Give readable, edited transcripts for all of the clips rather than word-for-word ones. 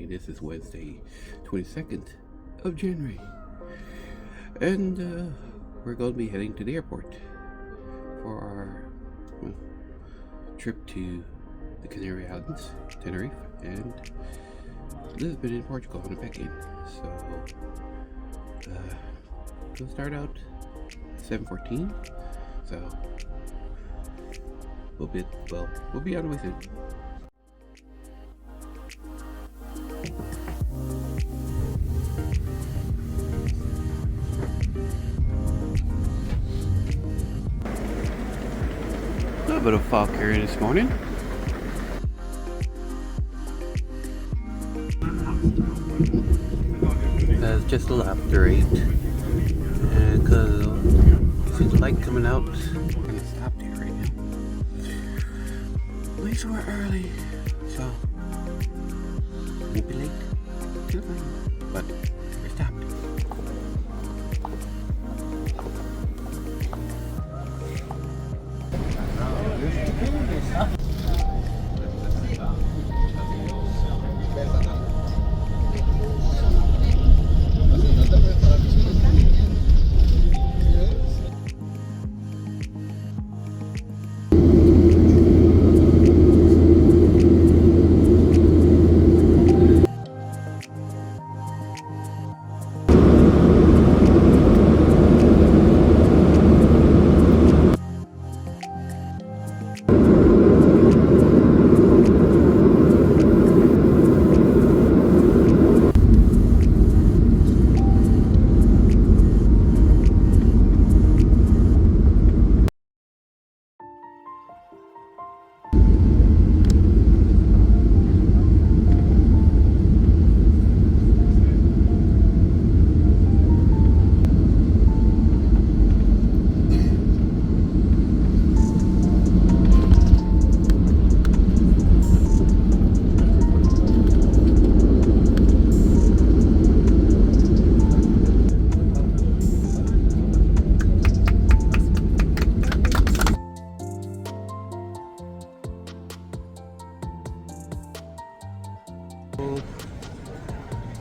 morning. This is Wednesday, 22nd of January. And we're going to be heading to the airport for our trip to the Canary Islands, Tenerife, and Lisbon in Portugal on a check-in. So, we'll start out 7:14. So, we'll be on the way soon. A little bit of fog here this morning. It's just a little after 8, and because you see the light coming out, I'm gonna stop here right now. At least we're early, so maybe late, but we're stopped.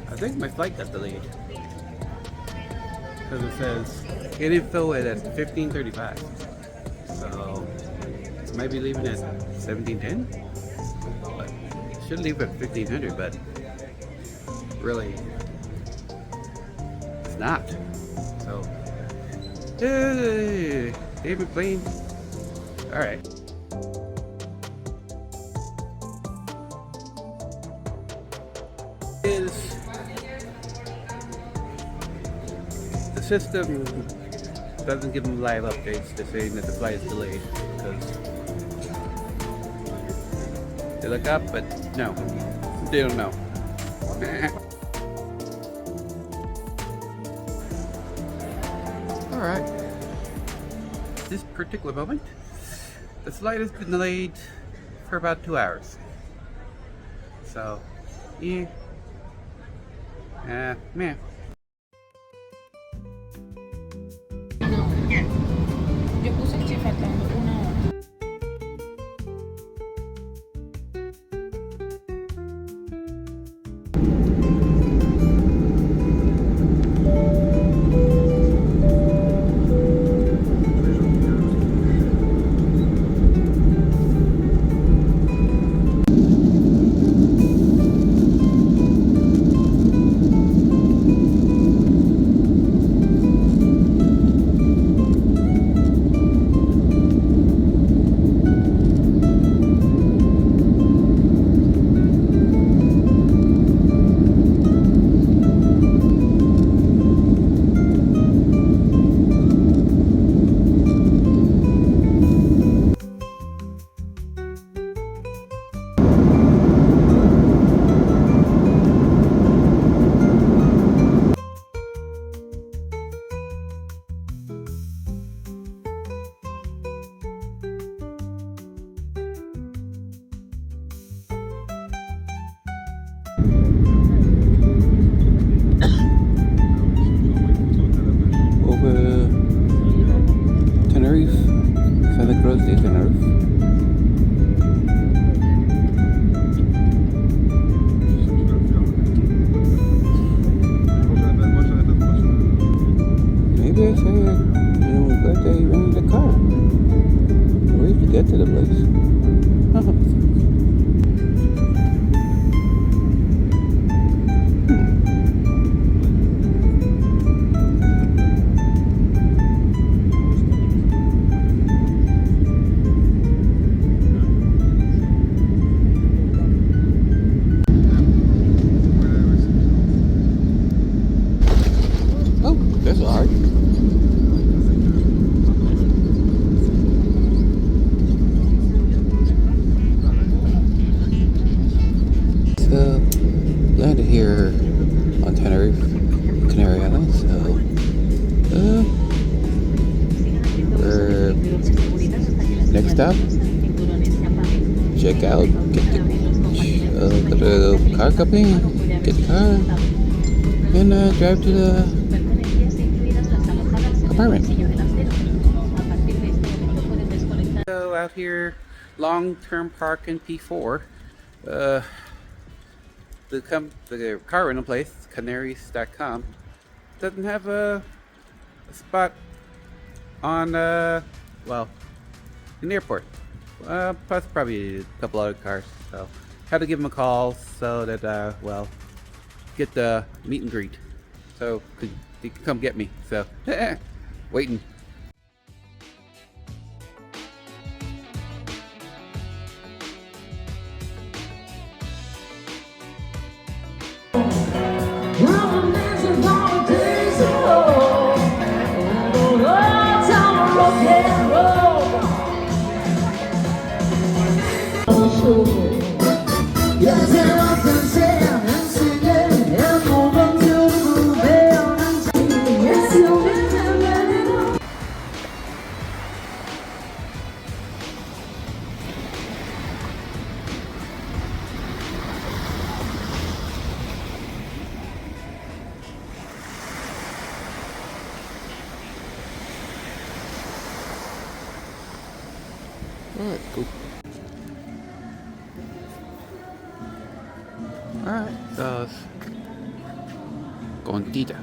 I think my flight got delayed because it says info at 15:35, so it might be leaving at 17:10. But it should leave at 1500, but really it's not. So, hey, David Blaine. All right. The system doesn't give them live updates to saying that the flight is delayed, because they look up, but no, they don't know. Alright, this particular moment, the flight has been delayed for about 2 hours. So, yeah. Man. Yo puse que faltando 1 hora. get to the place. Oh, that's alright. So, landed here on Tenerife, Canary Islands. So, we're next stop. Check out, go to the car company, get the car, and drive to the apartment. So out here, long-term park in P4. The car rental place, Canaries.com, doesn't have a spot on well, in the airport. Plus probably a couple other cars. So had to give them a call so that well, get the meet and greet. So they could come get me. So waiting. Alright, cool. Alright, so con Tita.